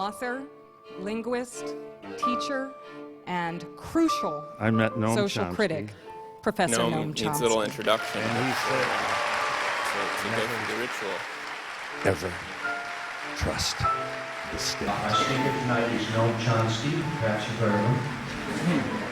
author, linguist, teacher, and crucial I met Noam social Chomsky. critic, Professor Noam Noam Chomsky. needs a little introduction. And he said, to go through the ritual. ever trust the state. Our speaker tonight is Noam Chomsky. Perhaps you've heard of him.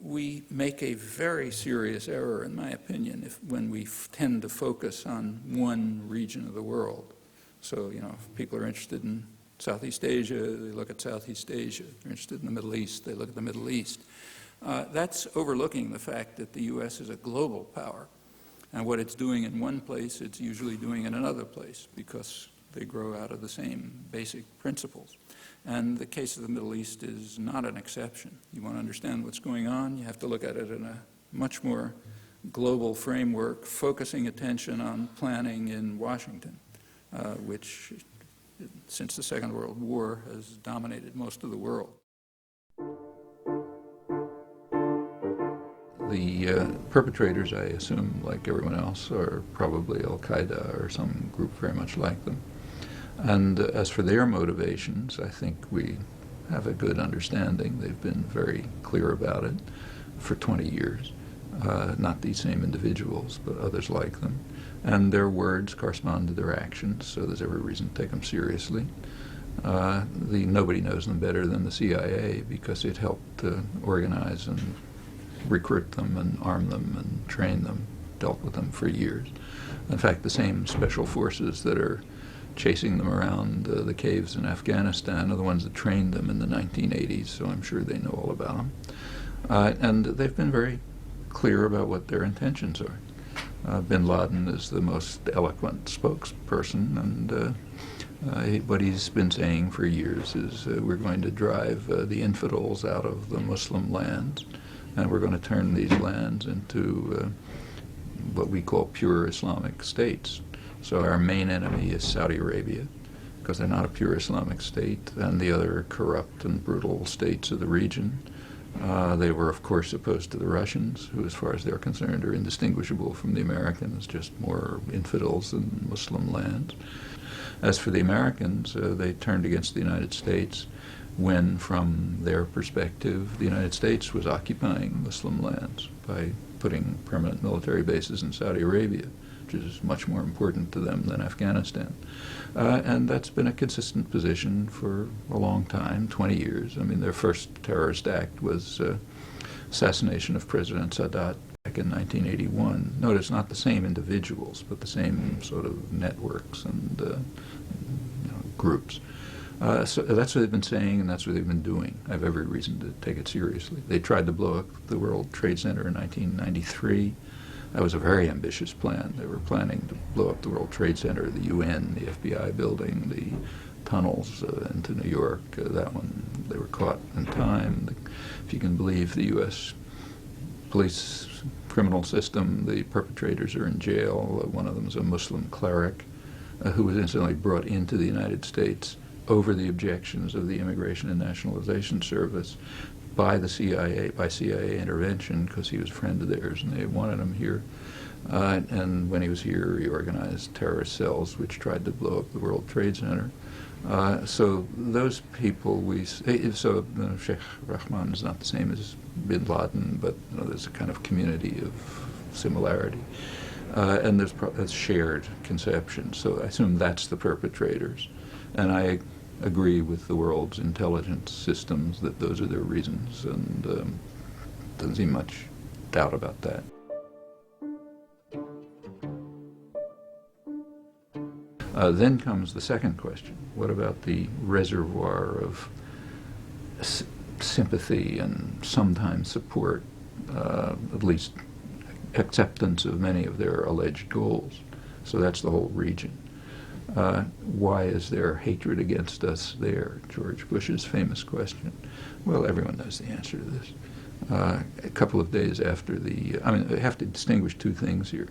We make a very serious error, in my opinion, when we tend to focus on one region of the world. So, if people are interested in Southeast Asia, they look at Southeast Asia. If they're interested in the Middle East, they look at the Middle East. That's overlooking the fact that the U.S. is a global power. And what it's doing in one place, it's usually doing in another place because they grow out of the same basic principles. And the case of the Middle East is not an exception. You want to understand what's going on, you have to look at it in a much more global framework, focusing attention on planning in Washington, which, since the Second World War, has dominated most of the world. The perpetrators, I assume, like everyone else, are probably Al-Qaeda or some group very much like them. And as for their motivations, I think we have a good understanding. They've been very clear about it for 20 years. Not these same individuals, but others like them. And their words correspond to their actions, so there's every reason to take them seriously. Nobody knows them better than the CIA because it helped to organize and recruit them and arm them and train them, dealt with them for years. In fact, the same special forces that are chasing them around the caves in Afghanistan are the ones that trained them in the 1980s, so I'm sure they know all about them. And they've been very clear about what their intentions are. Bin Laden is the most eloquent spokesperson, and what he's been saying for years is we're going to drive the infidels out of the Muslim lands, and we're going to turn these lands into what we call pure Islamic states. So our main enemy is Saudi Arabia, because they're not a pure Islamic state, and the other corrupt and brutal states of the region. They were, of course, opposed to the Russians, who, as far as they're concerned, are indistinguishable from the Americans, just more infidels in Muslim lands. As for the Americans, they turned against the United States when, from their perspective, the United States was occupying Muslim lands by putting permanent military bases in Saudi Arabia, which is much more important to them than Afghanistan. And that's been a consistent position for a long time, 20 years. I mean, their first terrorist act was assassination of President Sadat back in 1981. Notice, not the same individuals, but the same sort of networks and groups. So that's what they've been saying, and that's what they've been doing. I have every reason to take it seriously. They tried to blow up the World Trade Center in 1993. That was a very ambitious plan. They were planning to blow up the World Trade Center, the UN, the FBI building, the tunnels into New York. That one, they were caught in time. If you can believe the U.S. police criminal system, the perpetrators are in jail. One of them is a Muslim cleric who was incidentally brought into the United States over the objections of the Immigration and Nationalization Service by the CIA, by CIA intervention, because he was a friend of theirs and they wanted him here. And when he was here, he organized terrorist cells which tried to blow up the World Trade Center. So those people, Sheikh Rahman is not the same as Bin Laden, but there's a kind of community of similarity. And there's a shared conception. So I assume that's the perpetrators. And I agree with the world's intelligence systems that those are their reasons, and doesn't seem much doubt about that. Then comes the second question. What about the reservoir of sympathy and sometimes support, at least acceptance of many of their alleged goals? So that's the whole region. Why is there hatred against us there? George Bush's famous question. Well, everyone knows the answer to this. A couple of days after I have to distinguish two things here.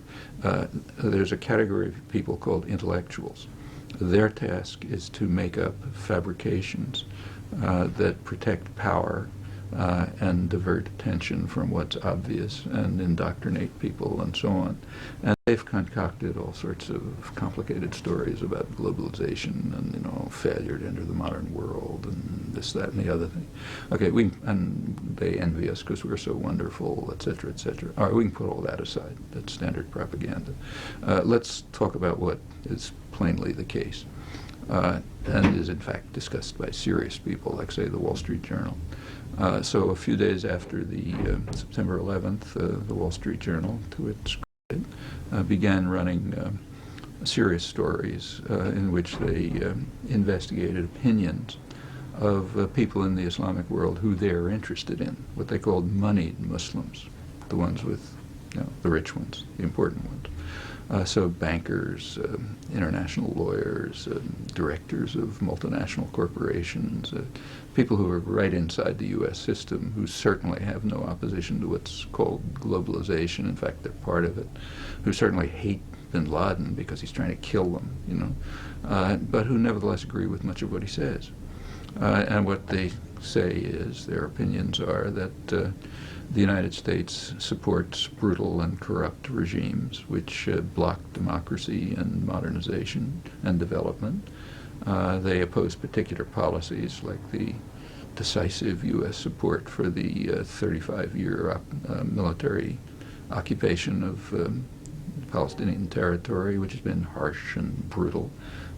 There's a category of people called intellectuals. Their task is to make up fabrications that protect power and divert attention from what's obvious and indoctrinate people and so on. And they've concocted all sorts of complicated stories about globalization and, failure to enter the modern world and this, that, and the other thing. Okay, and they envy us because we're so wonderful, et cetera, et cetera. All right, we can put all that aside. That's standard propaganda. Let's talk about what is plainly the case and is in fact discussed by serious people, like, say, the Wall Street Journal. So a few days after the September 11th, the Wall Street Journal, to its credit, began running serious stories in which they investigated opinions of people in the Islamic world who they're interested in, what they called moneyed Muslims, the ones with, the rich ones, the important ones. So bankers, international lawyers, directors of multinational corporations, people who are right inside the U.S. system who certainly have no opposition to what's called globalization. In fact, they're part of it, who certainly hate bin Laden because he's trying to kill them, but who nevertheless agree with much of what he says. And what they say is, their opinions are that the United States supports brutal and corrupt regimes which block democracy and modernization and development. They oppose particular policies like the decisive U.S. support for the 35-year military occupation of Palestinian territory, which has been harsh and brutal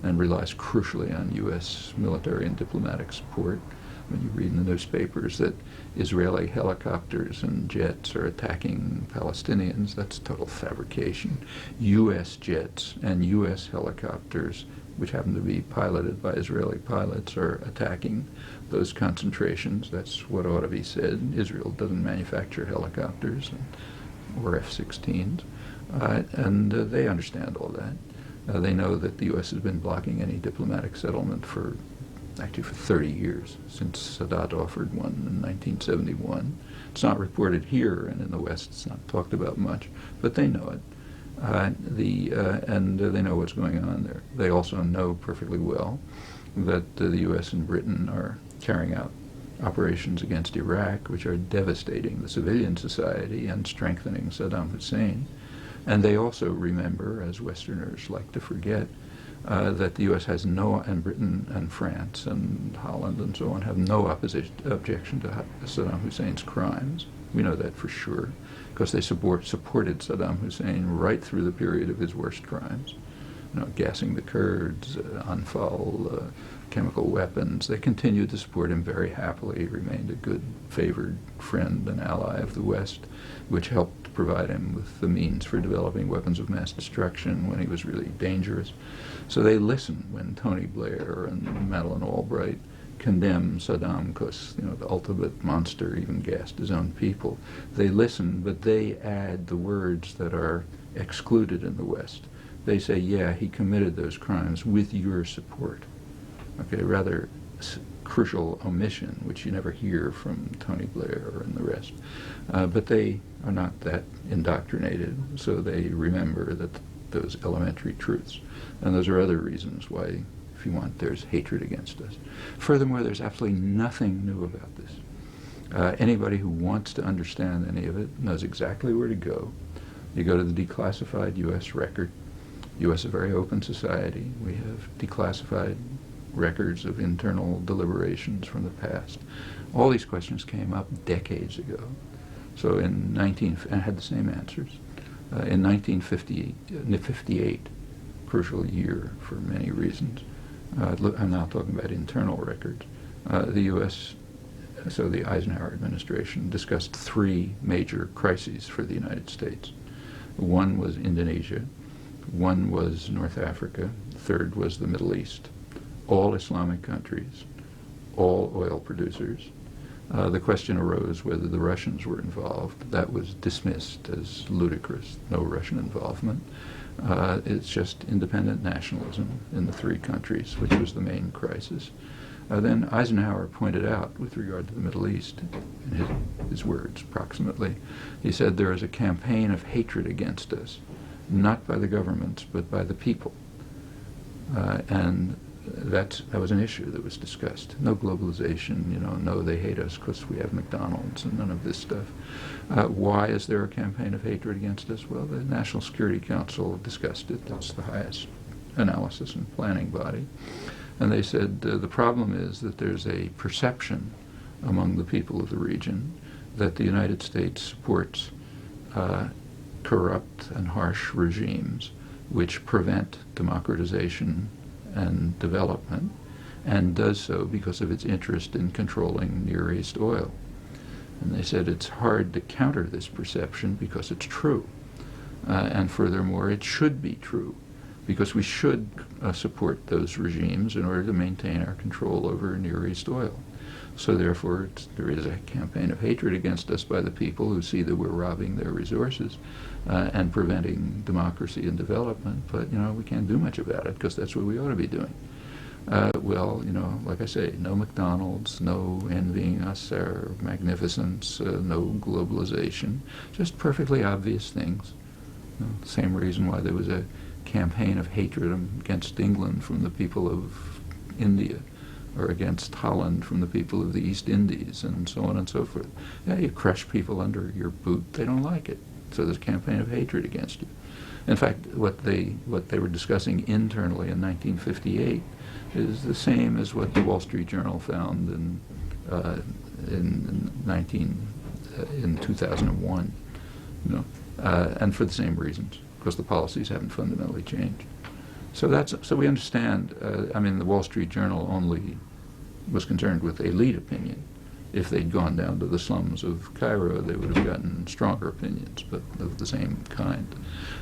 and relies crucially on U.S. military and diplomatic support. When you read in the newspapers that Israeli helicopters and jets are attacking Palestinians, that's total fabrication. U.S. jets and U.S. helicopters, which happen to be piloted by Israeli pilots, are attacking those concentrations. That's what ought to be said. Israel doesn't manufacture helicopters or F-16s, and they understand all that. They know that the U.S. has been blocking any diplomatic settlement for 30 years, since Sadat offered one in 1971. It's not reported here, and in the West it's not talked about much, but they know it. And they know what's going on there. They also know perfectly well that the U.S. and Britain are carrying out operations against Iraq, which are devastating the civilian society and strengthening Saddam Hussein. And they also remember, as Westerners like to forget, that the U.S. has and Britain and France and Holland and so on have no objection to Saddam Hussein's crimes. We know that for sure, because they supported Saddam Hussein right through the period of his worst crimes. Gassing the Kurds, Anfal, chemical weapons. They continued to support him very happily. He remained a good, favored friend and ally of the West, which helped provide him with the means for developing weapons of mass destruction when he was really dangerous. So they listened when Tony Blair and Madeleine Albright condemned Saddam because, the ultimate monster even gassed his own people. They listen, but they add the words that are excluded in the West. They say, yeah, he committed those crimes with your support. Okay, rather crucial omission, which you never hear from Tony Blair and the rest. But they are not that indoctrinated, so they remember those elementary truths. And those are other reasons why, if you want, there's hatred against us. Furthermore, there's absolutely nothing new about this. Anybody who wants to understand any of it knows exactly where to go. You go to the declassified U.S. record. U.S. is a very open society. We have declassified records of internal deliberations from the past. All these questions came up decades ago. So and had the same answers. In 1958, crucial year for many reasons. I'm now talking about internal records. The U.S., so the Eisenhower administration, discussed three major crises for the United States. One was Indonesia, one was North Africa, third was the Middle East. All Islamic countries, all oil producers, The question arose whether the Russians were involved. That was dismissed as ludicrous, no Russian involvement. It's just independent nationalism in the three countries, which was the main crisis. Then Eisenhower pointed out, with regard to the Middle East, in his words approximately, he said there is a campaign of hatred against us, not by the governments, but by the people. And that was an issue that was discussed. No globalization, no, they hate us because we have McDonald's and none of this stuff. Why is there a campaign of hatred against us? Well, the National Security Council discussed it. That's the highest analysis and planning body. And they said the problem is that there's a perception among the people of the region that the United States supports corrupt and harsh regimes which prevent democratization and development, and does so because of its interest in controlling Near East oil. And they said it's hard to counter this perception because it's true. And furthermore, it should be true, because we should support those regimes in order to maintain our control over Near East oil. So therefore, there is a campaign of hatred against us by the people who see that we're robbing their resources and preventing democracy and development. But, we can't do much about it because that's what we ought to be doing. Well, like I say, no McDonald's, no envying us our magnificence, no globalization, just perfectly obvious things. The same reason why there was a campaign of hatred against England from the people of India, or against Holland from the people of the East Indies, and so on and so forth. Yeah, you crush people under your boot, they don't like it. So there's a campaign of hatred against you. In fact, what they were discussing internally in 1958 is the same as what the Wall Street Journal found in 2001, and for the same reasons, because the policies haven't fundamentally changed. So we understand. The Wall Street Journal only was concerned with elite opinion. If they'd gone down to the slums of Cairo, they would have gotten stronger opinions, but of the same kind,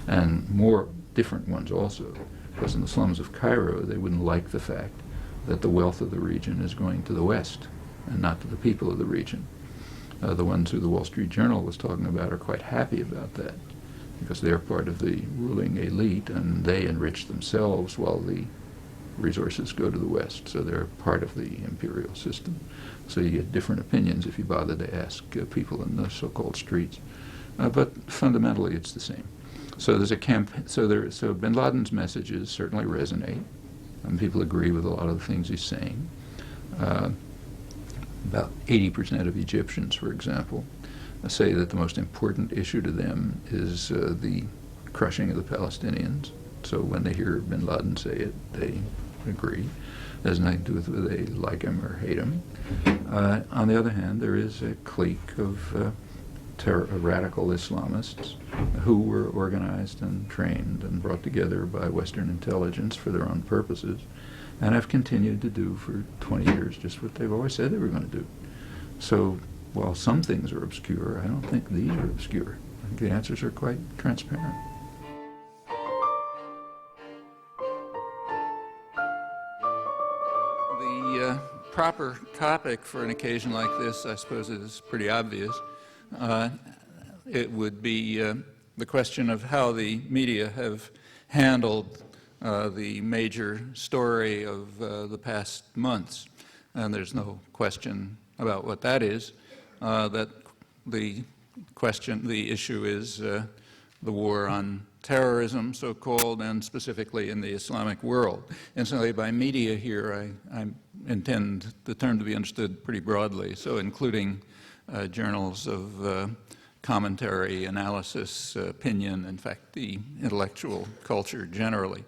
and more different ones also. Because in the slums of Cairo, they wouldn't like the fact that the wealth of the region is going to the West and not to the people of the region. The ones who the Wall Street Journal was talking about are quite happy about that, because they're part of the ruling elite and they enrich themselves while the resources go to the West. So they're part of the imperial system. So you get different opinions if you bother to ask people in the so-called streets. But fundamentally, it's the same. So there's a campaign. So Bin Laden's messages certainly resonate, and people agree with a lot of the things he's saying. About 80% of Egyptians, for example, say that the most important issue to them is the crushing of the Palestinians. So when they hear Bin Laden say it, they agree. It has nothing to do with whether they like him or hate him. On the other hand, there is a clique of radical Islamists who were organized and trained and brought together by Western intelligence for their own purposes, and have continued to do for 20 years just what they've always said they were going to do. So while some things are obscure, I don't think these are obscure. I think the answers are quite transparent. The proper topic for an occasion like this, I suppose, is pretty obvious. It would be the question of how the media have handled the major story of the past months. And there's no question about what that is. That the issue is the war on terrorism, so-called, and specifically in the Islamic world. Incidentally, by media here, I intend the term to be understood pretty broadly, so including journals of commentary, analysis, opinion, in fact, the intellectual culture generally.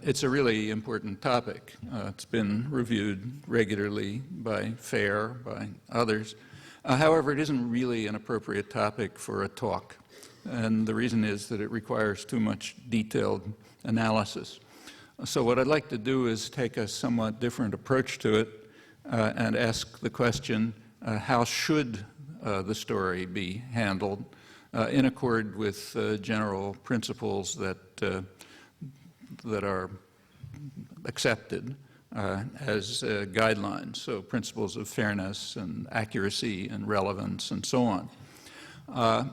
It's a really important topic. It's been reviewed regularly by FAIR, by others. However, it isn't really an appropriate topic for a talk. And the reason is that it requires too much detailed analysis. So what I'd like to do is take a somewhat different approach to it and ask the question, how should the story be handled in accord with general principles that are accepted as guidelines, so principles of fairness and accuracy and relevance and so on.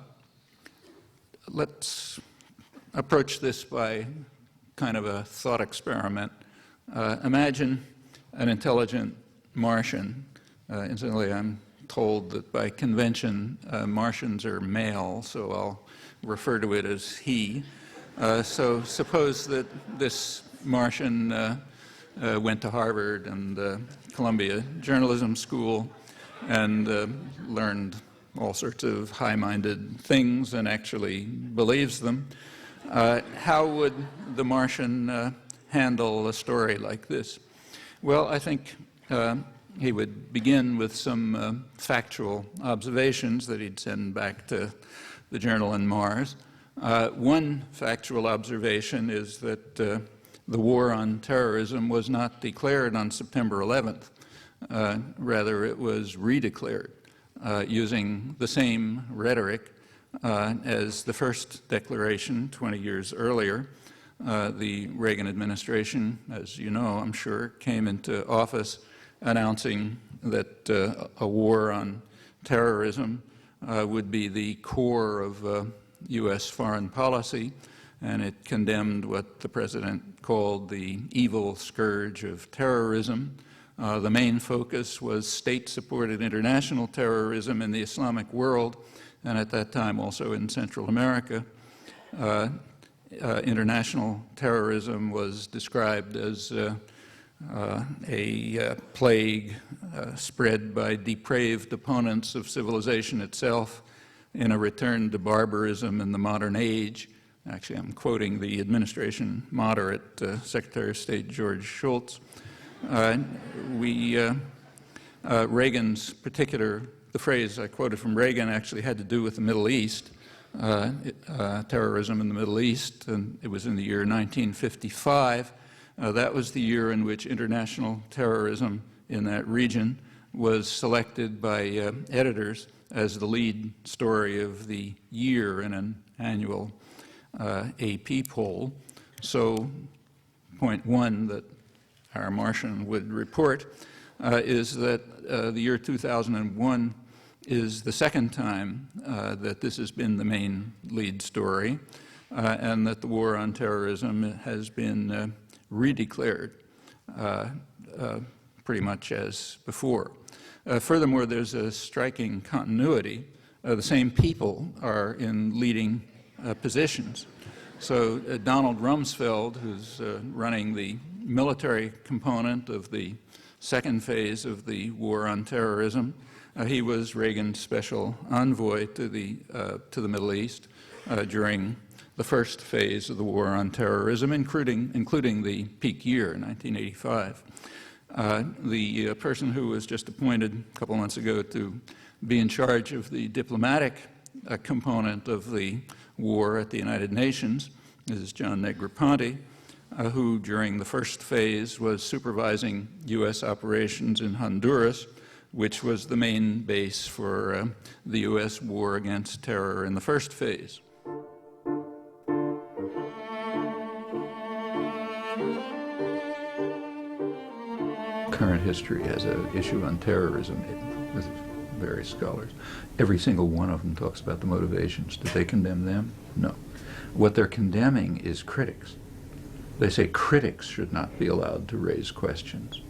Let's approach this by kind of a thought experiment. Imagine an intelligent Martian. Incidentally, I'm told that by convention Martians are male, so I'll refer to it as he. So suppose that this Martian went to Harvard and Columbia Journalism School and learned all sorts of high-minded things and actually believes them. How would the Martian handle a story like this? Well, I think he would begin with some factual observations that he'd send back to the journal on Mars. One factual observation is that the war on terrorism was not declared on September 11th. Rather, it was redeclared using the same rhetoric as the first declaration 20 years earlier. The Reagan administration, as you know, I'm sure, came into office announcing that a war on terrorism would be the core of U.S. foreign policy, and it condemned what the president called the evil scourge of terrorism. The main focus was state-supported international terrorism in the Islamic world, and at that time also in Central America. International terrorism was described as a plague spread by depraved opponents of civilization itself in a return to barbarism in the modern age. Actually, I'm quoting the administration moderate, Secretary of State George Shultz. Reagan's the phrase I quoted from Reagan actually had to do with the Middle East, terrorism in the Middle East, and it was in the year 1955. That was the year in which international terrorism in that region was selected by editors as the lead story of the year in an annual AP poll. So point one that our Martian would report is that the year 2001 is the second time that this has been the main lead story, and that the war on terrorism has been redeclared pretty much as before. Furthermore, there's a striking continuity. The same people are in leading positions. So Donald Rumsfeld, who's running the military component of the second phase of the war on terrorism, he was Reagan's special envoy to the Middle East during the first phase of the war on terrorism, including the peak year, 1985. The person who was just appointed a couple months ago to be in charge of the diplomatic component of the war at the United Nations is John Negroponte, who during the first phase was supervising U.S. operations in Honduras, which was the main base for the U.S. war against terror in the first phase. Current history has an issue on terrorism with various scholars. Every single one of them talks about the motivations. Did they condemn them? No. What they're condemning is critics. They say critics should not be allowed to raise questions.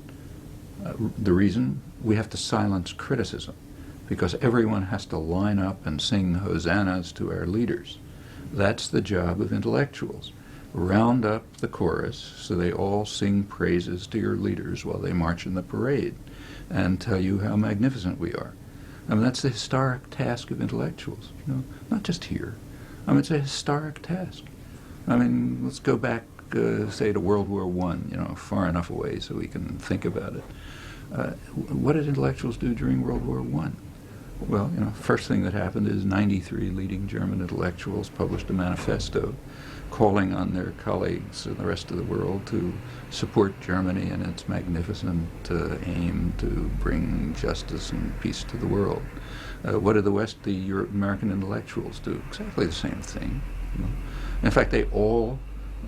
The reason? We have to silence criticism because everyone has to line up and sing hosannas to our leaders. That's the job of intellectuals. Round up the chorus so they all sing praises to your leaders while they march in the parade and tell you how magnificent we are. I mean, that's the historic task of intellectuals, not just here. I mean, it's a historic task. I mean, let's go back, say, to World War I, far enough away so we can think about it. What did intellectuals do during World War I? Well, first thing that happened is 93 leading German intellectuals published a manifesto calling on their colleagues in the rest of the world to support Germany in its magnificent aim to bring justice and peace to the world. What did the American intellectuals do? Exactly the same thing. In fact, they all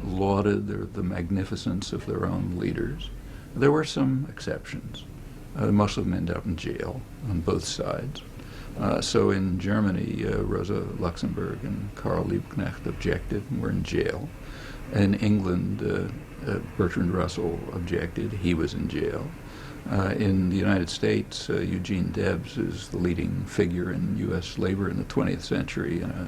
lauded the magnificence of their own leaders. There were some exceptions. Most of them end up in jail on both sides. So in Germany, Rosa Luxemburg and Karl Liebknecht objected and were in jail. In England, Bertrand Russell objected. He was in jail. In the United States, Eugene Debs is the leading figure in U.S. labor in the 20th century and a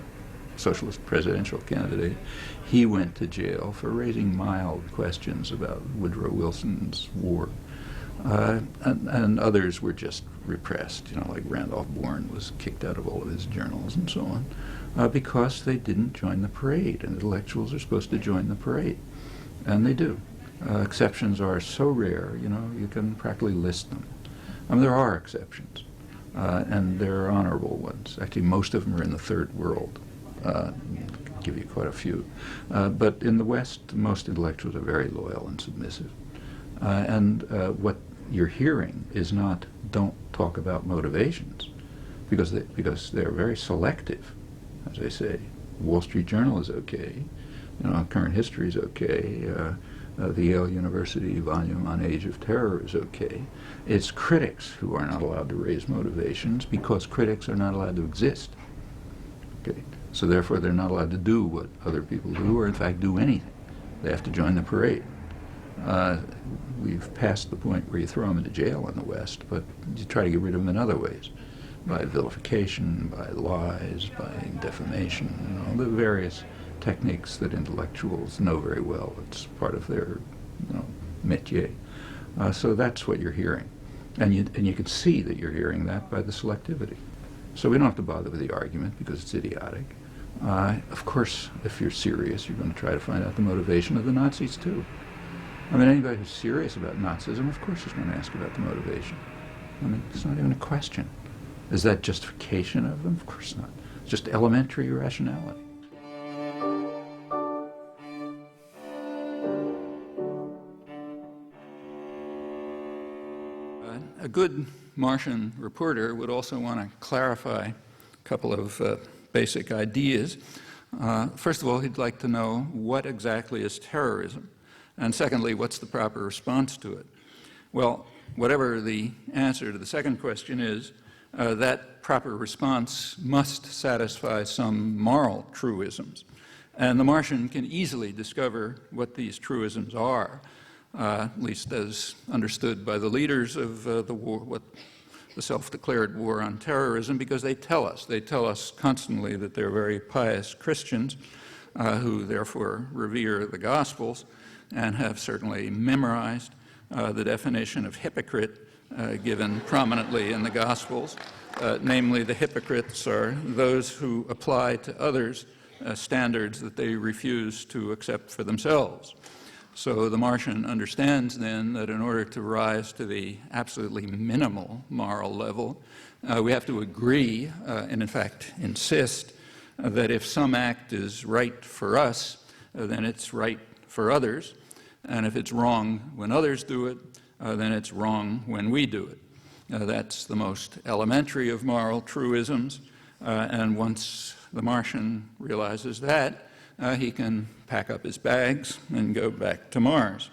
socialist presidential candidate. He went to jail for raising mild questions about Woodrow Wilson's war. And others were just repressed, like Randolph Bourne was kicked out of all of his journals and so on, because they didn't join the parade, and intellectuals are supposed to join the parade, and they do. Exceptions are so rare, you can practically list them. I mean, there are exceptions, and there are honorable ones. Actually, most of them are in the third world. I'll give you quite a few. But in the West, most intellectuals are very loyal and submissive. And what you're hearing is not, don't talk about motivations, because they're very selective, as I say. Wall Street Journal is okay, Current History is okay, the Yale University volume on Age of Terror is okay. It's critics who are not allowed to raise motivations because critics are not allowed to exist. Okay, so therefore they're not allowed to do what other people do, or in fact do anything. They have to join the parade. We've passed the point where you throw them into jail in the West, but you try to get rid of them in other ways, by vilification, by lies, by defamation, the various techniques that intellectuals know very well. It's part of their métier. So that's what you're hearing. And you can see that you're hearing that by the selectivity. So we don't have to bother with the argument because it's idiotic. Of course, if you're serious, you're going to try to find out the motivation of the Nazis too. I mean, anybody who's serious about Nazism, of course, is going to ask about the motivation. I mean, it's not even a question. Is that justification of them? Of course not. It's just elementary rationality. A good Martian reporter would also want to clarify a couple of basic ideas. First of all, he'd like to know what exactly is terrorism. And secondly, what's the proper response to it? Well, whatever the answer to the second question is, that proper response must satisfy some moral truisms. And the Martian can easily discover what these truisms are, at least as understood by the leaders of the war, the self-declared war on terrorism, because they tell us. They tell us constantly that they're very pious Christians who therefore revere the Gospels, and have certainly memorized the definition of hypocrite given prominently in the Gospels. Namely, the hypocrites are those who apply to others standards that they refuse to accept for themselves. So the Martian understands then that in order to rise to the absolutely minimal moral level, we have to agree, and in fact insist, that if some act is right for us, then it's right for others, and if it's wrong when others do it, then it's wrong when we do it. That's the most elementary of moral truisms, and once the Martian realizes that, he can pack up his bags and go back to Mars,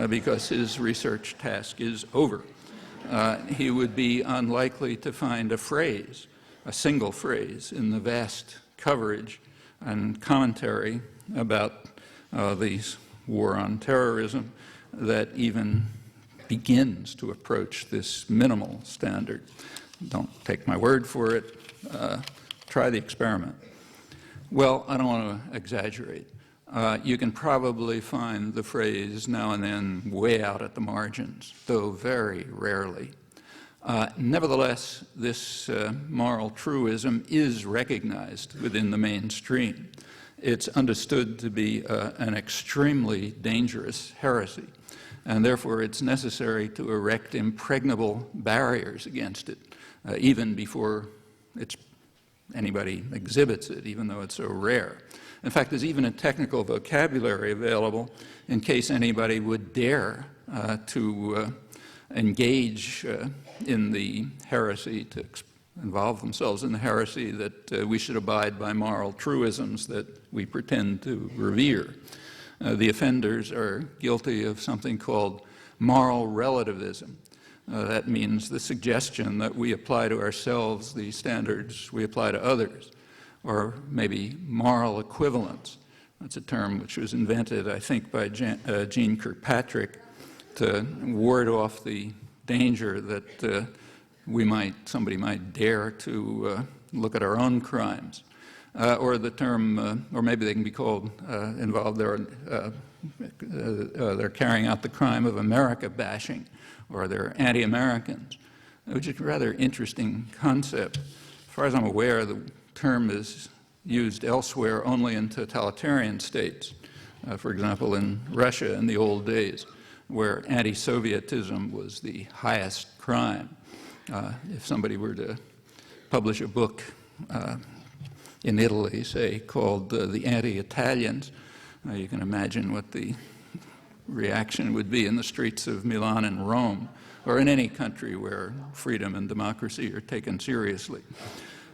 because his research task is over. He would be unlikely to find a phrase, a single phrase, in the vast coverage and commentary about these war on terrorism that even begins to approach this minimal standard. Don't take my word for it. Try the experiment. Well, I don't want to exaggerate. You can probably find the phrase now and then way out at the margins, though very rarely. Nevertheless, this moral truism is recognized within the mainstream. It's understood to be an extremely dangerous heresy, and therefore it's necessary to erect impregnable barriers against it, even before anybody exhibits it, even though it's so rare. In fact, there's even a technical vocabulary available in case anybody would dare to engage in the heresy, to involve themselves in the heresy that we should abide by moral truisms that we pretend to revere. The offenders are guilty of something called moral relativism. That means the suggestion that we apply to ourselves the standards we apply to others, or maybe moral equivalence. That's a term which was invented, I think, by Jean Kirkpatrick to ward off the danger that somebody might dare to look at our own crimes. Or the term, or maybe they can be called involved, they're carrying out the crime of America bashing, or they're anti-Americans, which is a rather interesting concept. As far as I'm aware, the term is used elsewhere only in totalitarian states. For example, in Russia in the old days, where anti-Sovietism was the highest crime. If somebody were to publish a book in Italy, say, called The Anti-Italians, you can imagine what the reaction would be in the streets of Milan and Rome, or in any country where freedom and democracy are taken seriously.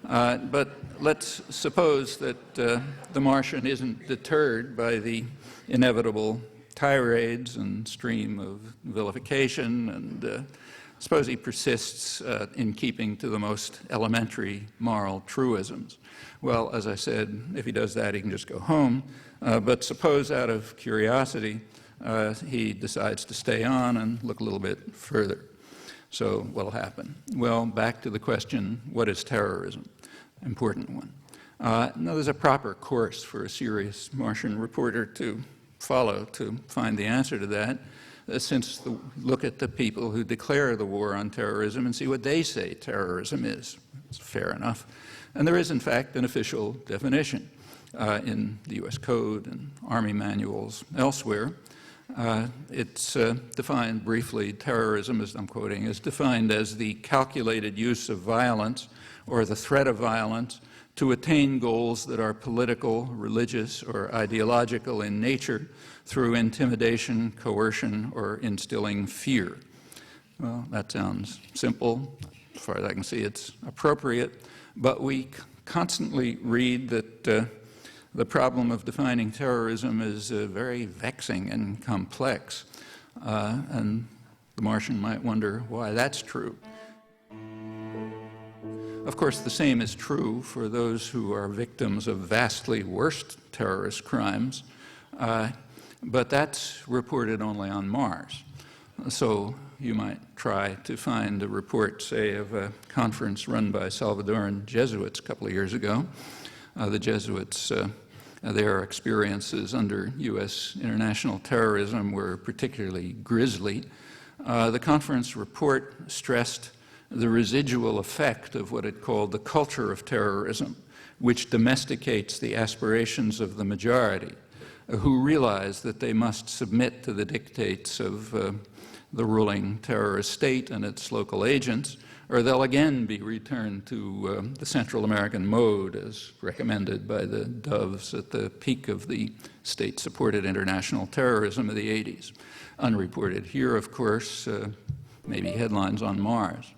But let's suppose that the Martian isn't deterred by the inevitable tirades and stream of vilification, and suppose he persists in keeping to the most elementary moral truisms. Well, as I said, if he does that, he can just go home. But suppose out of curiosity, he decides to stay on and look a little bit further. So what'll happen? Well, back to the question, what is terrorism? Important one. Now, there's a proper course for a serious Martian reporter to follow to find the answer to that. Look at the people who declare the war on terrorism and see what they say terrorism is. It's fair enough. And there is, in fact, an official definition in the U.S. Code and Army manuals elsewhere. It's defined briefly, terrorism, as I'm quoting, is defined as the calculated use of violence or the threat of violence to attain goals that are political, religious, or ideological in nature through intimidation, coercion, or instilling fear. Well, that sounds simple. As far as I can see, it's appropriate. But we constantly read that the problem of defining terrorism is very vexing and complex. And the Martian might wonder why that's true. Of course, the same is true for those who are victims of vastly worse terrorist crimes, but that's reported only on Mars. So you might try to find a report, say, of a conference run by Salvadoran Jesuits a couple of years ago. The Jesuits, their experiences under U.S. international terrorism were particularly grisly. The conference report stressed the residual effect of what it called the culture of terrorism, which domesticates the aspirations of the majority, who realize that they must submit to the dictates of the ruling terrorist state and its local agents, or they'll again be returned to the Central American mode as recommended by the doves at the peak of the state-supported international terrorism of the 80s. Unreported here, of course, maybe headlines on Mars.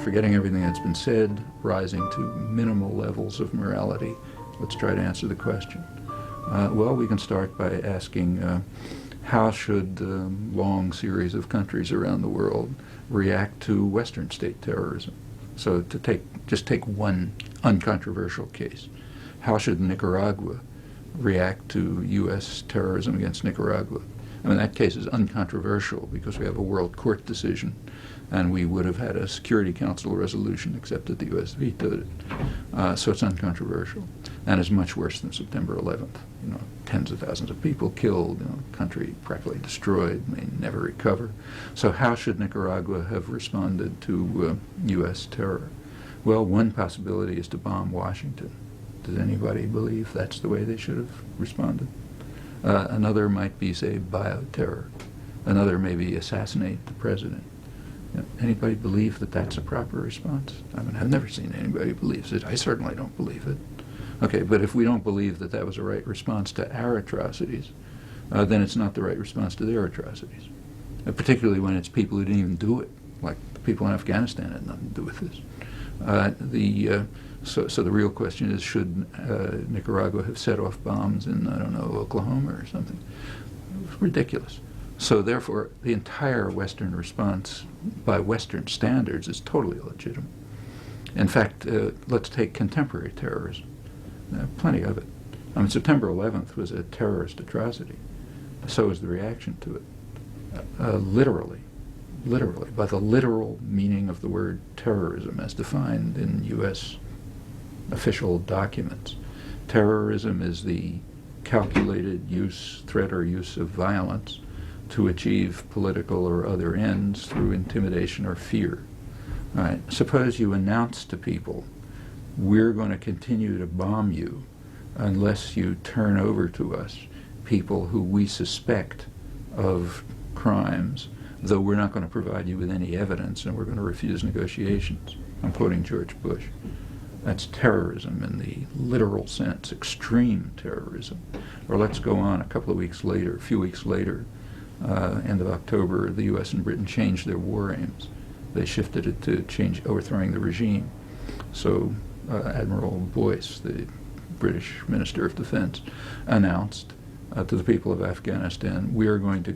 Forgetting everything that's been said, rising to minimal levels of morality, let's try to answer the question. Well, we can start by asking how should a long series of countries around the world react to Western state terrorism? So to just take one uncontroversial case. How should Nicaragua react to U.S. terrorism against Nicaragua? I mean, that case is uncontroversial because we have a World Court decision, and we would have had a Security Council resolution except that the U.S. vetoed it. So it's uncontroversial. And it's much worse than September 11th. You know, tens of thousands of people killed, country practically destroyed, may never recover. So how should Nicaragua have responded to U.S. terror? Well, one possibility is to bomb Washington. Does anybody believe that's the way they should have responded? Another might be, say, bioterror. Another may be assassinate the president. Anybody believe that that's a proper response? I mean, I've never seen anybody who believes it. I certainly don't believe it. Okay, but if we don't believe that that was a right response to our atrocities, then it's not the right response to their atrocities. Particularly when it's people who didn't even do it, like the people in Afghanistan had nothing to do with this. So the real question is, should Nicaragua have set off bombs in, I don't know, Oklahoma or something? It was ridiculous. So therefore, the entire Western response, by Western standards, is totally illegitimate. In fact, let's take contemporary terrorism. Plenty of it. I mean, September 11th was a terrorist atrocity. So is the reaction to it. Literally, by the literal meaning of the word terrorism as defined in U.S. official documents. Terrorism is the calculated threat or use of violence to achieve political or other ends through intimidation or fear. All right. Suppose you announce to people, we're going to continue to bomb you unless you turn over to us people who we suspect of crimes, though we're not going to provide you with any evidence and we're going to refuse negotiations. I'm quoting George Bush. That's terrorism in the literal sense, extreme terrorism. Or let's go on a few weeks later, end of October, the U.S. and Britain changed their war aims. They shifted it to overthrowing the regime. So Admiral Boyce, the British Minister of Defense, announced to the people of Afghanistan,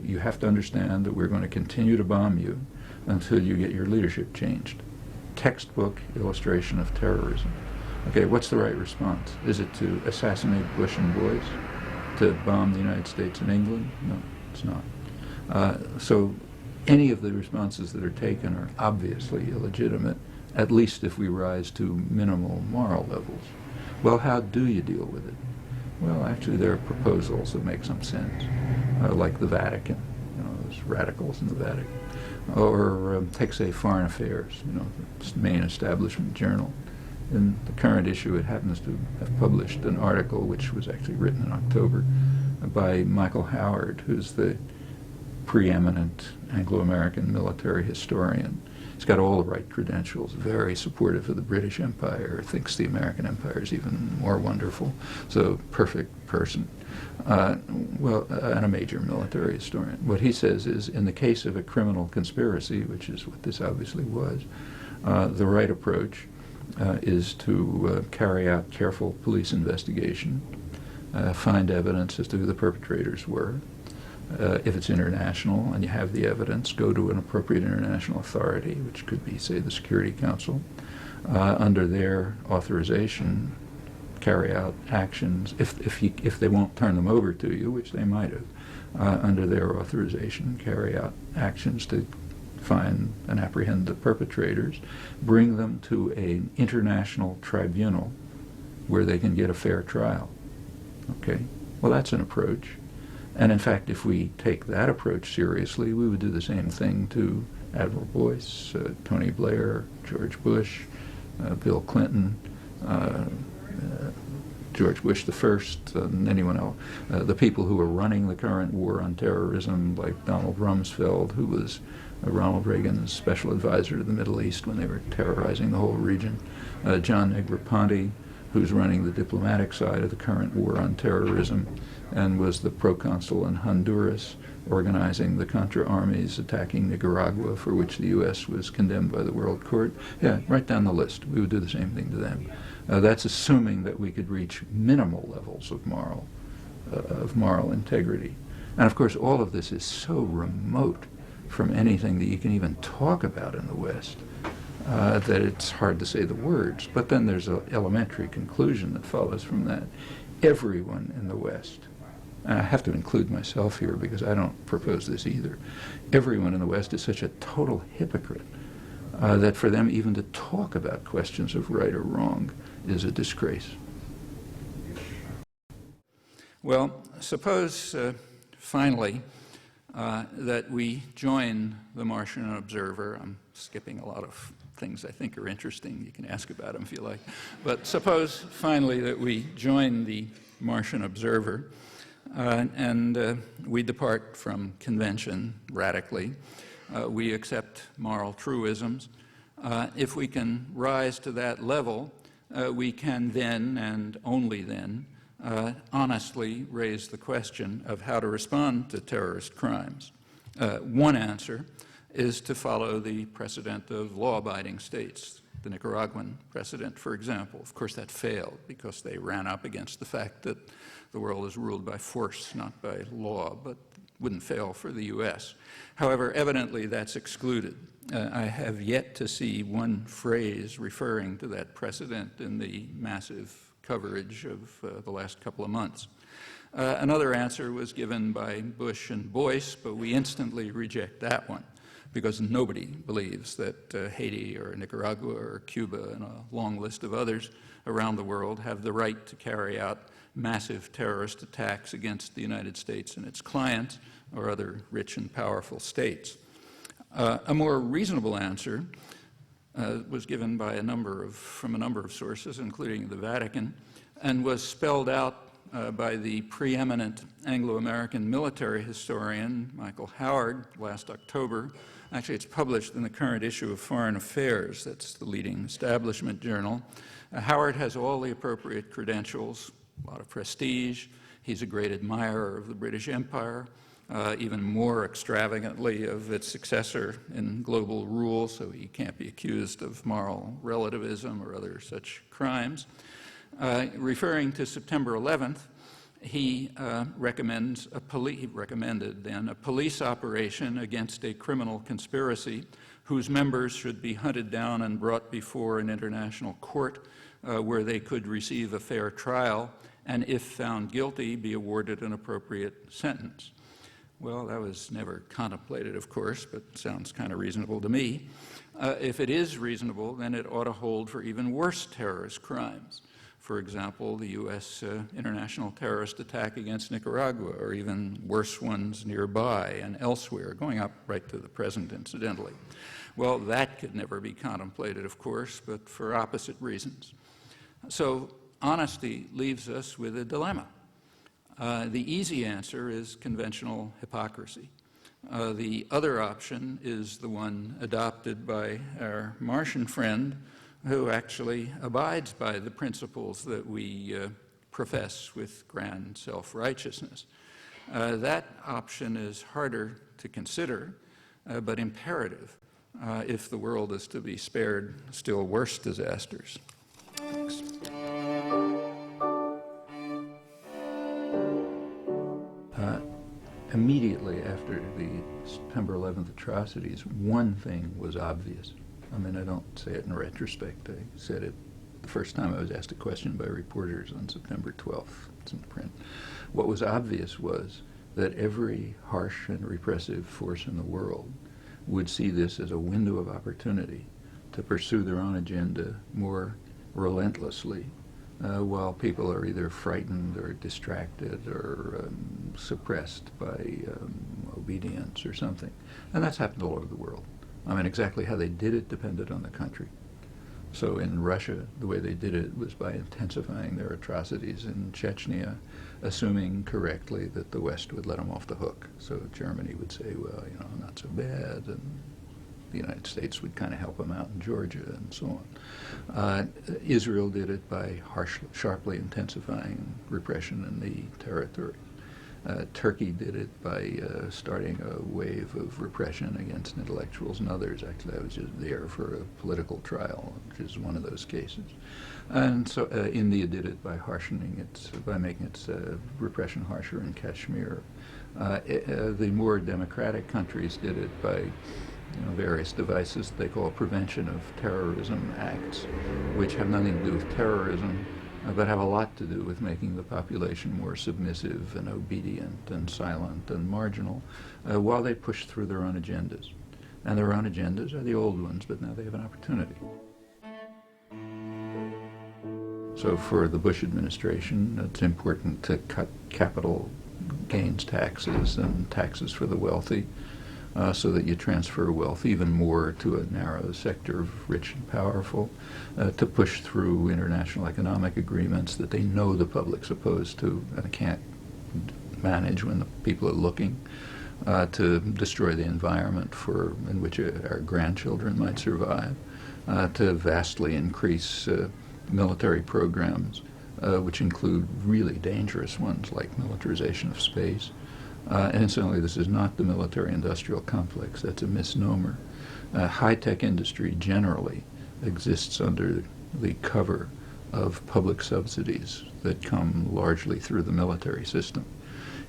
you have to understand that we're going to continue to bomb you until you get your leadership changed. Textbook illustration of terrorism. Okay, what's the right response? Is it to assassinate Bush and Boyce? To bomb the United States and England? No, it's not. So any of the responses that are taken are obviously illegitimate, at least if we rise to minimal moral levels. Well, how do you deal with it? Well, actually, there are proposals that make some sense, like the Vatican, those radicals in the Vatican. Or take, say, Foreign Affairs, the main establishment journal. In the current issue, it happens to have published an article which was actually written in October by Michael Howard, who's the preeminent Anglo-American military historian. He's got all the right credentials, very supportive of the British Empire, thinks the American Empire is even more wonderful, so perfect person. And a major military historian. What he says is, in the case of a criminal conspiracy, which is what this obviously was, the right approach is to carry out careful police investigation, find evidence as to who the perpetrators were. If it's international and you have the evidence, go to an appropriate international authority, which could be, say, the Security Council. Under their authorization, carry out actions, if they won't turn them over to you, which they might have, under their authorization, carry out actions to find and apprehend the perpetrators, bring them to an international tribunal where they can get a fair trial. Okay? Well, that's an approach. And in fact, if we take that approach seriously, we would do the same thing to Admiral Boyce, Tony Blair, George Bush, Bill Clinton, George Bush the First, and anyone else. The people who were running the current war on terrorism, like Donald Rumsfeld, who was Ronald Reagan's special advisor to the Middle East when they were terrorizing the whole region. John Negroponte, who's running the diplomatic side of the current war on terrorism, and was the proconsul in Honduras, organizing the Contra armies attacking Nicaragua, for which the U.S. was condemned by the World Court. Yeah, right down the list. We would do the same thing to them. That's assuming that we could reach minimal levels of moral integrity. And of course, all of this is so remote from anything that you can even talk about in the West that it's hard to say the words. But then there's an elementary conclusion that follows from that. Everyone in the West, and I have to include myself here because I don't propose this either, everyone in the West is such a total hypocrite that for them even to talk about questions of right or wrong is a disgrace. Well, suppose finally that we join the Martian Observer. I'm skipping a lot of things I think are interesting. You can ask about them if you like. But suppose finally that we join the Martian Observer and we depart from convention radically. We accept moral truisms. If we can rise to that level, we can then, and only then, honestly raise the question of how to respond to terrorist crimes. One answer is to follow the precedent of law-abiding states, the Nicaraguan precedent, for example. Of course, that failed because they ran up against the fact that the world is ruled by force, not by law, but wouldn't fail for the U.S. However, evidently that's excluded. I have yet to see one phrase referring to that precedent in the massive coverage of the last couple of months. Another answer was given by Bush and Boyce, but we instantly reject that one because nobody believes that Haiti or Nicaragua or Cuba and a long list of others around the world have the right to carry out massive terrorist attacks against the United States and its clients or other rich and powerful states. A more reasonable answer was given by from a number of sources, including the Vatican, and was spelled out by the preeminent Anglo-American military historian, Michael Howard, last October. Actually, it's published in the current issue of Foreign Affairs. That's the leading establishment journal. Howard has all the appropriate credentials, a lot of prestige. He's a great admirer of the British Empire, even more extravagantly of its successor in global rule, so he can't be accused of moral relativism or other such crimes. Referring to September 11th, he recommended then a police operation against a criminal conspiracy whose members should be hunted down and brought before an international court where they could receive a fair trial and, if found guilty, be awarded an appropriate sentence. Well, that was never contemplated, of course, but sounds kind of reasonable to me. If it is reasonable, then it ought to hold for even worse terrorist crimes. For example, the U.S. International terrorist attack against Nicaragua, or even worse ones nearby and elsewhere, going up right to the present, incidentally. Well, that could never be contemplated, of course, but for opposite reasons. So honesty leaves us with a dilemma. The easy answer is conventional hypocrisy. The other option is the one adopted by our Martian friend, who actually abides by the principles that we profess with grand self-righteousness. That option is harder to consider, but imperative if the world is to be spared still worse disasters. Thanks. Immediately after the September 11th atrocities, one thing was obvious. I mean, I don't say it in retrospect. I said it the first time I was asked a question by reporters on September 12th. It's in print. What was obvious was that every harsh and repressive force in the world would see this as a window of opportunity to pursue their own agenda more relentlessly, while people are either frightened or distracted or suppressed by obedience or something. And that's happened all over the world. I mean, exactly how they did it depended on the country. So in Russia, the way they did it was by intensifying their atrocities in Chechnya, assuming correctly that the West would let them off the hook. So Germany would say, well, you know, not so bad, and the United States would kind of help them out in Georgia and so on. Israel did it by sharply intensifying repression in the territory. Turkey did it by starting a wave of repression against intellectuals and others. Actually, I was just there for a political trial, which is one of those cases. And so India did it by making its repression harsher in Kashmir. The more democratic countries did it by various devices they call prevention of terrorism acts, which have nothing to do with terrorism, but have a lot to do with making the population more submissive and obedient and silent and marginal while they push through their own agendas. And their own agendas are the old ones, but now they have an opportunity. So for the Bush administration, it's important to cut capital gains taxes and taxes for the wealthy, so that you transfer wealth even more to a narrow sector of rich and powerful, to push through international economic agreements that they know the public's opposed to and can't manage when the people are looking, to destroy the environment in which our grandchildren might survive, to vastly increase military programs, which include really dangerous ones like militarization of space. And incidentally, this is not the military-industrial complex. That's a misnomer. High-tech industry generally exists under the cover of public subsidies that come largely through the military system.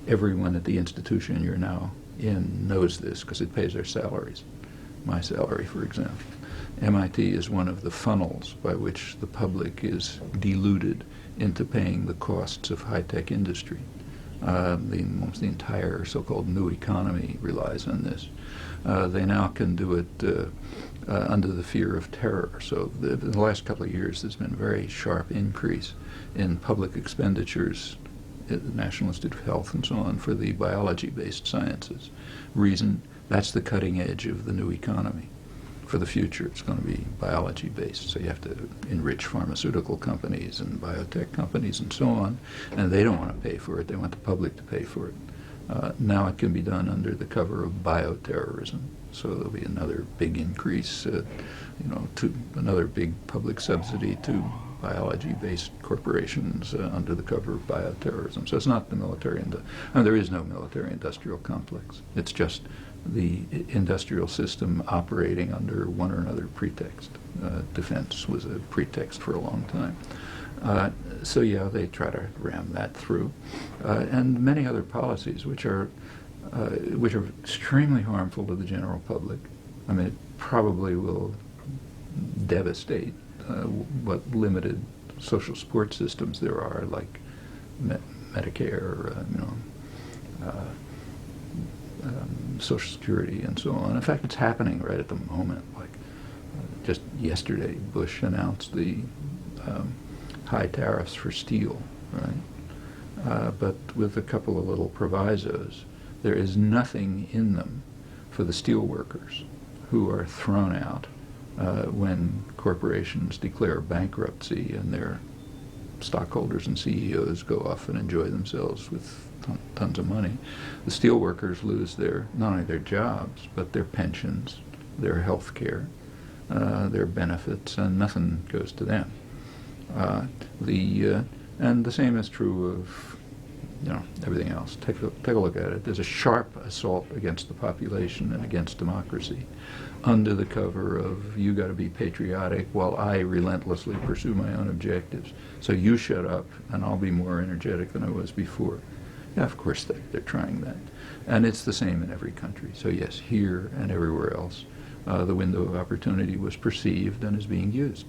Everyone at the institution you're now in knows this because it pays their salaries. My salary, for example. MIT is one of the funnels by which the public is deluded into paying the costs of high-tech industry. Almost the entire so-called new economy relies on this. They now can do it under the fear of terror. So in the last couple of years, there's been a very sharp increase in public expenditures at the National Institute of Health and so on for the biology-based sciences. Reason, that's the cutting edge of the new economy. For the future, it's going to be biology-based, so you have to enrich pharmaceutical companies and biotech companies and so on, and they don't want to pay for it. They want the public to pay for it. Now it can be done under the cover of bioterrorism, so there'll be another big increase, to another big public subsidy to biology-based corporations under the cover of bioterrorism. So it's not the military, there is no military-industrial complex. It's just the industrial system operating under one or another pretext. Defense was a pretext for a long time. So yeah, they try to ram that through, and many other policies which are extremely harmful to the general public. I mean, it probably will devastate what limited social support systems there are, like Medicare, Social Security, and so on. In fact, it's happening right at the moment. Like just yesterday, Bush announced the high tariffs for steel, right? But with a couple of little provisos. There is nothing in them for the steel workers who are thrown out when corporations declare bankruptcy and their stockholders and CEOs go off and enjoy themselves with tons of money. The steel workers lose not only their jobs, but their pensions, their health care, their benefits, and nothing goes to them. And the same is true of everything else. Take a look at it. There's a sharp assault against the population and against democracy under the cover of you got to be patriotic while I relentlessly pursue my own objectives. So you shut up and I'll be more energetic than I was before. Yeah, of course they're trying that. And it's the same in every country. So yes, here and everywhere else, the window of opportunity was perceived and is being used.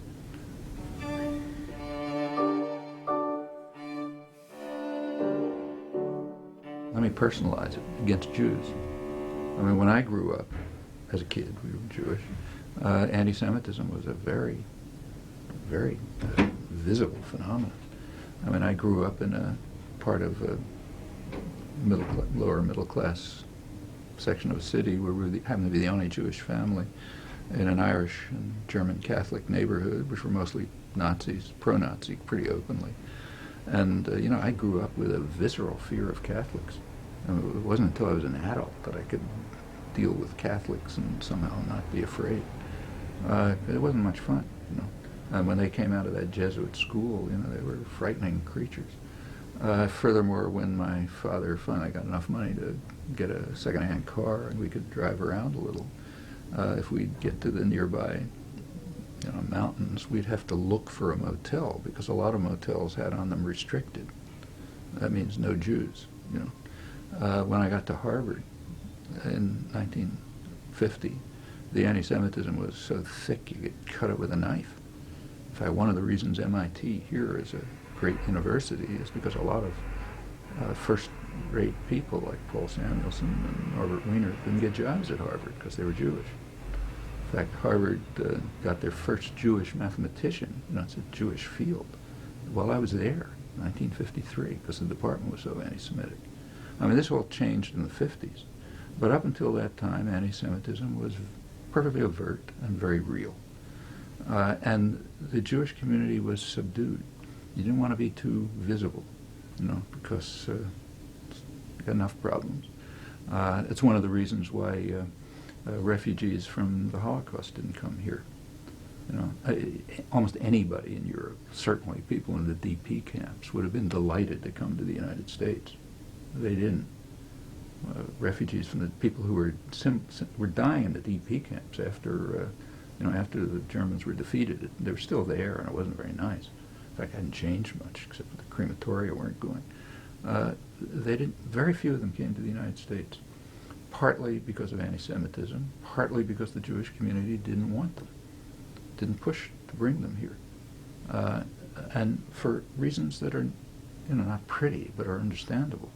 Let me personalize it against Jews. I mean, when I grew up as a kid, we were Jewish, anti-Semitism was a very, very visible phenomenon. I mean, I grew up in a part of a lower middle class section of a city where we happened to be the only Jewish family in an Irish and German Catholic neighborhood, which were mostly Nazis, pro-Nazi, pretty openly. And, I grew up with a visceral fear of Catholics. I mean, it wasn't until I was an adult that I could deal with Catholics and somehow not be afraid. It wasn't much fun, And when they came out of that Jesuit school, they were frightening creatures. Furthermore, when my father finally got enough money to get a second-hand car and we could drive around a little, if we'd get to the nearby mountains, we'd have to look for a motel because a lot of motels had on them restricted. That means no Jews, When I got to Harvard in 1950, the anti-Semitism was so thick you could cut it with a knife. In fact, one of the reasons MIT here is a great university is because a lot of first-rate people like Paul Samuelson and Norbert Wiener didn't get jobs at Harvard because they were Jewish. In fact, Harvard got their first Jewish mathematician, it's a Jewish field, while I was there, 1953, because the department was so anti-Semitic. I mean, this all changed in the 50s, but up until that time, anti-Semitism was perfectly overt and very real. And the Jewish community was subdued. You didn't want to be too visible, because you got enough problems. It's one of the reasons why refugees from the Holocaust didn't come here. Almost anybody in Europe, certainly people in the DP camps, would have been delighted to come to the United States. They didn't. Refugees from the people who were dying in the DP camps after After the Germans were defeated, they were still there, and it wasn't very nice. In fact, it hadn't changed much, except the crematoria weren't going. Very few of them came to the United States, partly because of anti-Semitism, partly because the Jewish community didn't want them, didn't push to bring them here, and for reasons that are, not pretty, but are understandable.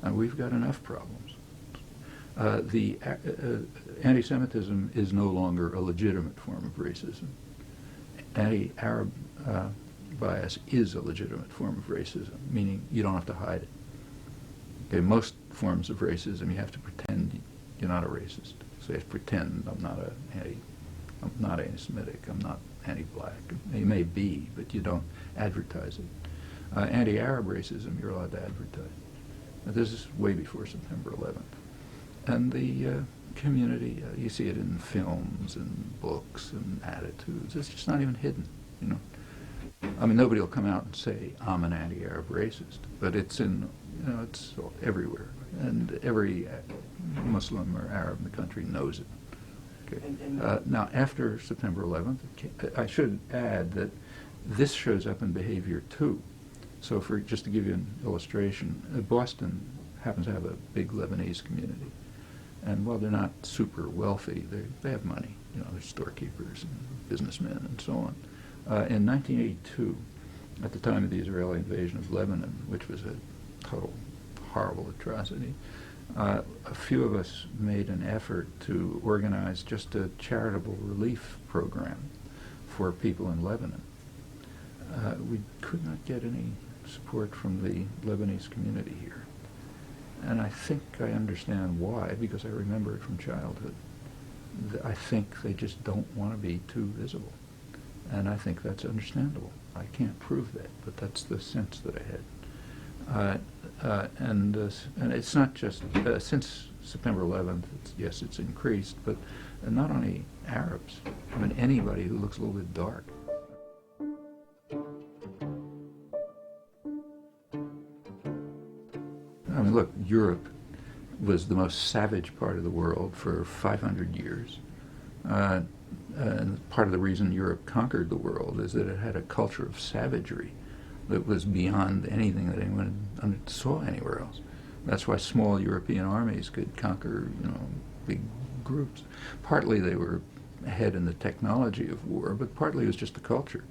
We've got enough problems. Anti-Semitism is no longer a legitimate form of racism. Anti-Arab bias is a legitimate form of racism, meaning you don't have to hide it. Okay, most forms of racism, you have to pretend you're not a racist. So you have to pretend I'm not anti-Semitic, I'm not anti-black. You may be, but you don't advertise it. Anti-Arab racism, you're allowed to advertise. This is way before September 11th. And the community, you see it in films and books and attitudes. It's just not even hidden, I mean, nobody will come out and say, I'm an anti-Arab racist, but it's it's everywhere. And every Muslim or Arab in the country knows it. Okay. Now, after September 11th, I should add that this shows up in behavior too. So just to give you an illustration, Boston happens to have a big Lebanese community. And while they're not super wealthy, they have money. They're storekeepers and businessmen and so on. In 1982, at the time of the Israeli invasion of Lebanon, which was a total horrible atrocity, a few of us made an effort to organize just a charitable relief program for people in Lebanon. We could not get any support from the Lebanese community here. And I think I understand why, because I remember it from childhood. I think they just don't want to be too visible. And I think that's understandable. I can't prove that, but that's the sense that I had. And it's not just, since September 11th, it's increased, but not only Arabs. I mean, anybody who looks a little bit dark. I mean, look, Europe was the most savage part of the world for 500 years. And part of the reason Europe conquered the world is that it had a culture of savagery that was beyond anything that anyone saw anywhere else. That's why small European armies could conquer, big groups. Partly they were ahead in the technology of war, but partly it was just the culture.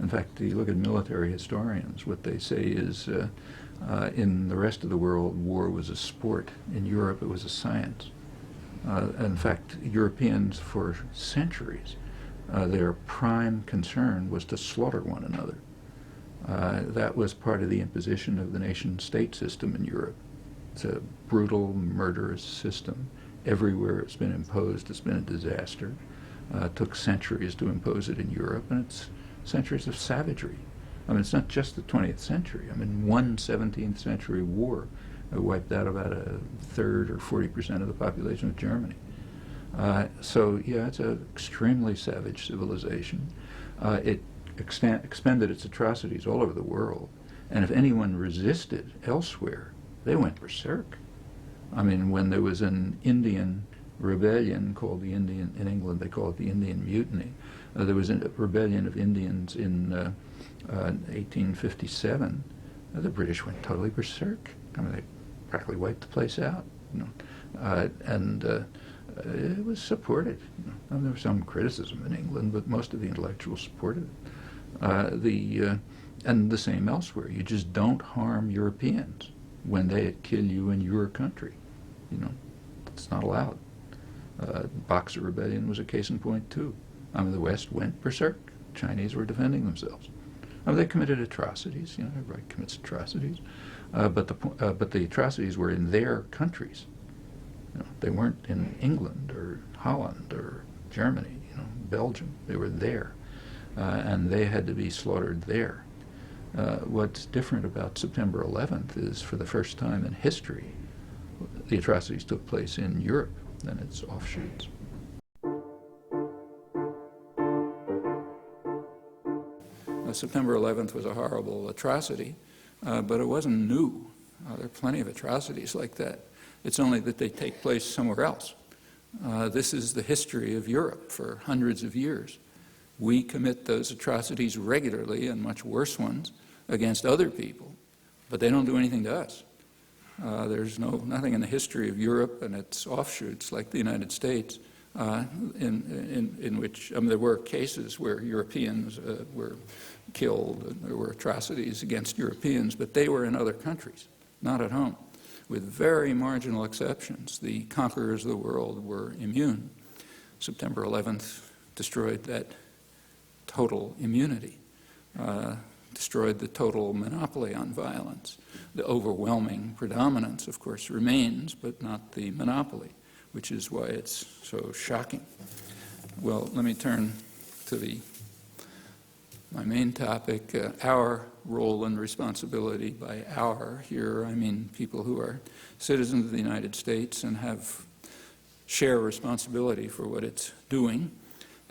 In fact, you look at military historians, what they say is in the rest of the world, war was a sport. In Europe, it was a science. In fact, Europeans for centuries, their prime concern was to slaughter one another. That was part of the imposition of the nation-state system in Europe. It's a brutal, murderous system. Everywhere it's been imposed, it's been a disaster. It took centuries to impose it in Europe, and it's centuries of savagery. I mean, it's not just the 20th century. I mean, one 17th century war wiped out about a third or 40% of the population of Germany. So, yeah, it's an extremely savage civilization. It expended its atrocities all over the world. And if anyone resisted elsewhere, they went berserk. I mean, when there was an Indian rebellion called in England, they call it the Indian Mutiny. There was a rebellion of Indians in 1857. The British went totally berserk. I mean, they practically wiped the place out. And it was supported. I mean, there was some criticism in England, but most of the intellectuals supported it. And the same elsewhere. You just don't harm Europeans when they kill you in your country. It's not allowed. Boxer Rebellion was a case in point too. I mean, the West went berserk. Chinese were defending themselves. I mean, they committed atrocities. Everybody commits atrocities, but the atrocities were in their countries. They weren't in England or Holland or Germany. Belgium. They were there, and they had to be slaughtered there. What's different about September 11th is, for the first time in history, the atrocities took place in Europe and its offshoots. September 11th was a horrible atrocity, but it wasn't new. There are plenty of atrocities like that. It's only that they take place somewhere else. This is the history of Europe for hundreds of years. We commit those atrocities regularly, and much worse ones, against other people, but they don't do anything to us. There's nothing in the history of Europe and its offshoots, like the United States, in which there were cases where Europeans were killed, and there were atrocities against Europeans, but they were in other countries, not at home. With very marginal exceptions, the conquerors of the world were immune. September 11th destroyed that total immunity, destroyed the total monopoly on violence. The overwhelming predominance, of course, remains, but not the monopoly, which is why it's so shocking. Well, let me turn to my main topic, our role and responsibility. By our here, I mean people who are citizens of the United States and share responsibility for what it's doing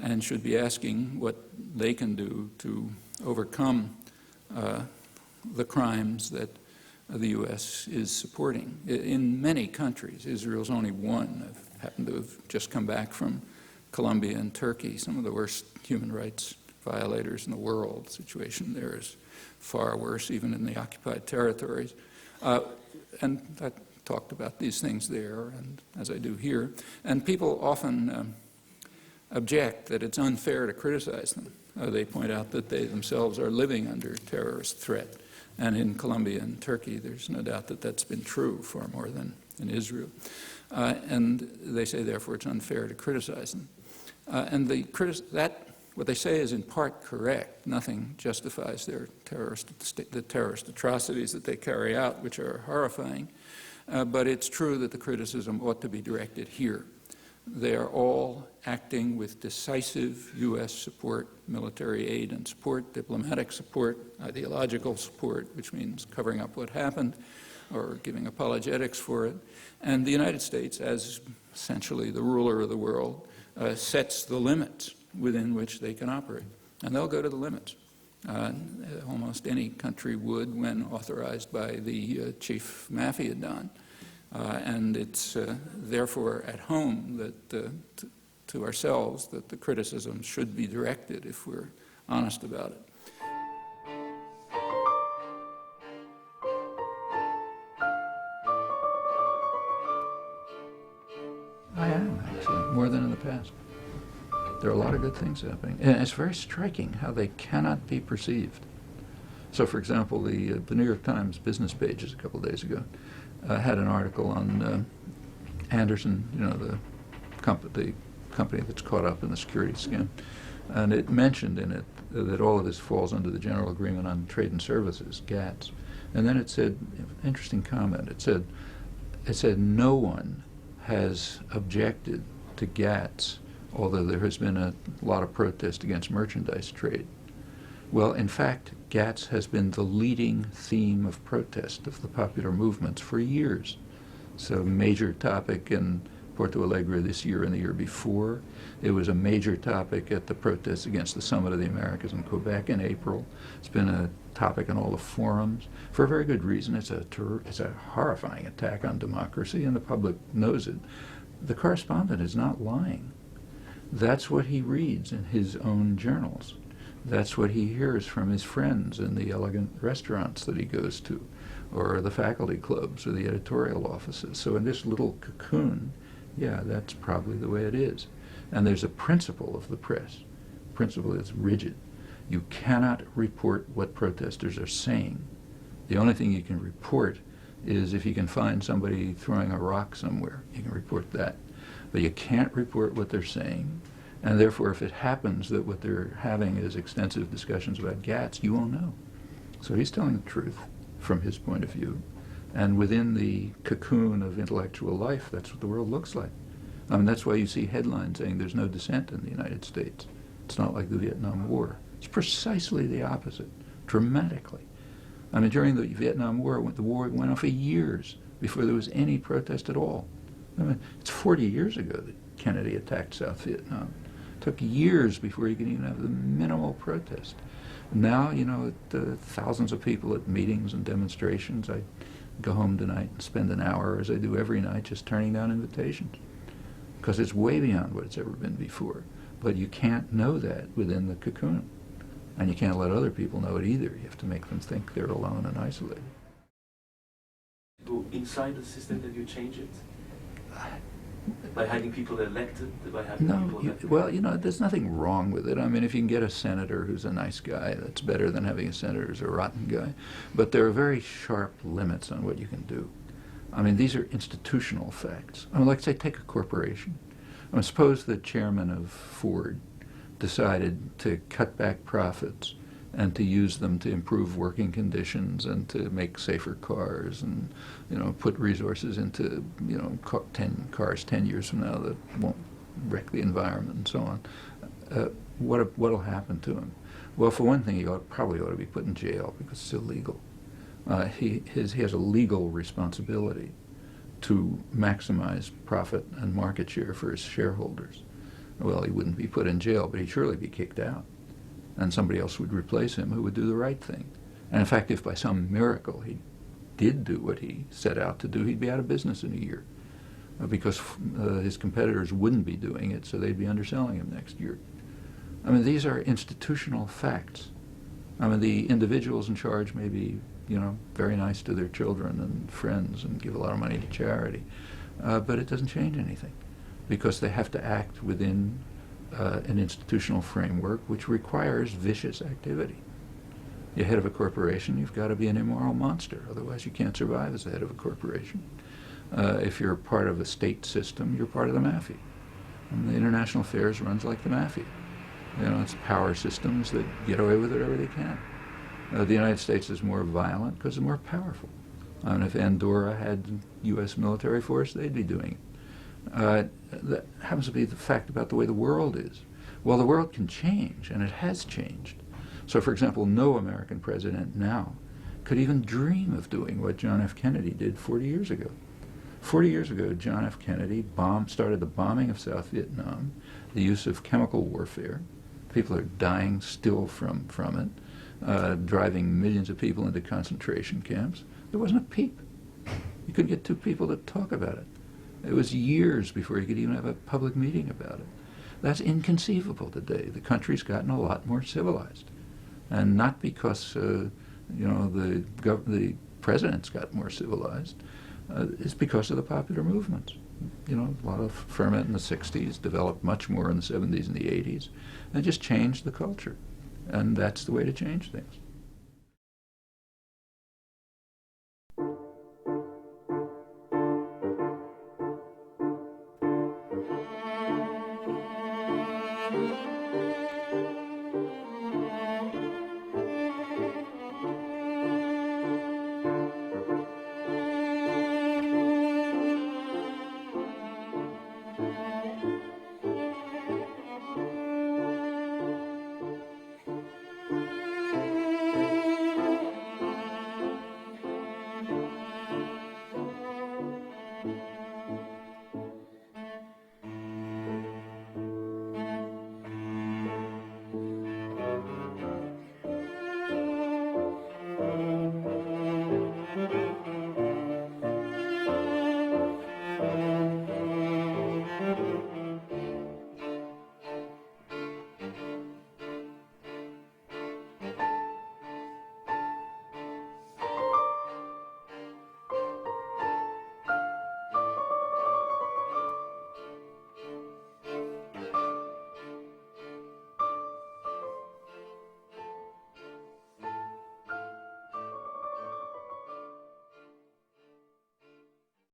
and should be asking what they can do to overcome the crimes that the U.S. is supporting. In many countries, Israel's only one. I've happened to have just come back from Colombia and Turkey, some of the worst human rights violators in the world. The situation there is far worse, even in the occupied territories. And I talked about these things there, and as I do here. And people often object that it's unfair to criticize them. They point out that they themselves are living under terrorist threat. And in Colombia and Turkey, there's no doubt that that's been true far more than in Israel. And they say, therefore, it's unfair to criticize them. What they say is in part correct. Nothing justifies the terrorist atrocities that they carry out, which are horrifying. But it's true that the criticism ought to be directed here. They are all acting with decisive U.S. support, military aid and support, diplomatic support, ideological support, which means covering up what happened or giving apologetics for it. And the United States, as essentially the ruler of the world, sets the limits within which they can operate. And they'll go to the limits. Almost any country would when authorized by the chief mafia don. And it's therefore at home that to ourselves that the criticism should be directed if we're honest about it. I am, actually, more than in the past. There are a lot of good things happening. And it's very striking how they cannot be perceived. So, for example, the New York Times business pages a couple of days ago had an article on Anderson, the company that's caught up in the security scam. And it mentioned in it that all of this falls under the General Agreement on Trade and Services, GATS. And then it said, interesting comment, it said no one has objected to GATS, although there has been a lot of protest against merchandise trade. Well, in fact, GATS has been the leading theme of protest of the popular movements for years. So major topic in Porto Alegre this year and the year before. It was a major topic at the protests against the Summit of the Americas in Quebec in April. It's been a topic in all the forums for a very good reason. It's a horrifying attack on democracy, and the public knows it. The correspondent is not lying. That's what he reads in his own journals. That's what he hears from his friends in the elegant restaurants that he goes to, or the faculty clubs, or the editorial offices. So in this little cocoon, yeah, that's probably the way it is. And there's a principle of the press, principle that's rigid. You cannot report what protesters are saying. The only thing you can report is if you can find somebody throwing a rock somewhere. You can report that. But you can't report what they're saying. And therefore, if it happens that what they're having is extensive discussions about GATS, you won't know. So he's telling the truth from his point of view. And within the cocoon of intellectual life, that's what the world looks like. I mean, that's why you see headlines saying there's no dissent in the United States. It's not like the Vietnam War. It's precisely the opposite, dramatically. I mean, during the Vietnam War, the war went on for years before there was any protest at all. I mean, it's 40 years ago that Kennedy attacked South Vietnam. It took years before you could even have the minimal protest. Now, thousands of people at meetings and demonstrations. I go home tonight and spend an hour, as I do every night, just turning down invitations. because it's way beyond what it's ever been before. But you can't know that within the cocoon. And you can't let other people know it either. You have to make them think they're alone and isolated. Inside the system that you change it? By having people elected? By having people elected? Well, there's nothing wrong with it. I mean, if you can get a senator who's a nice guy, that's better than having a senator who's a rotten guy. But there are very sharp limits on what you can do. I mean, these are institutional facts. I mean, like, say, take a corporation. I mean, suppose the chairman of Ford decided to cut back profits and to use them to improve working conditions and to make safer cars and, put resources into, 10 cars 10 years from now that won't wreck the environment and so on. What'll happen to him? Well, for one thing, he probably ought to be put in jail because it's illegal. He has a legal responsibility to maximize profit and market share for his shareholders. Well, he wouldn't be put in jail, but he'd surely be kicked out. And somebody else would replace him who would do the right thing. And in fact, if by some miracle he did do what he set out to do, he'd be out of business in a year because his competitors wouldn't be doing it, so they'd be underselling him next year. I mean, these are institutional facts. I mean, the individuals in charge may be, very nice to their children and friends and give a lot of money to charity, but it doesn't change anything because they have to act within an institutional framework which requires vicious activity. You're head of a corporation, you've got to be an immoral monster, otherwise you can't survive as the head of a corporation. If you're part of a state system, you're part of the mafia. And the international affairs runs like the mafia. It's power systems that get away with whatever they can. The United States is more violent because it's more powerful. And if Andorra had U.S. military force, they'd be doing it. That happens to be the fact about the way the world is. Well, the world can change, and it has changed. So, for example, no American president now could even dream of doing what John F. Kennedy did 40 years ago. 40 years ago, John F. Kennedy started the bombing of South Vietnam, the use of chemical warfare. People are dying still from it, driving millions of people into concentration camps. There wasn't a peep. You couldn't get two people to talk about it. It was years before you could even have a public meeting about it. That's inconceivable today. The country's gotten a lot more civilized. And not because, the president's got more civilized. It's because of the popular movements. A lot of ferment in the 60s, developed much more in the 70s and the 80s, and just changed the culture. And that's the way to change things.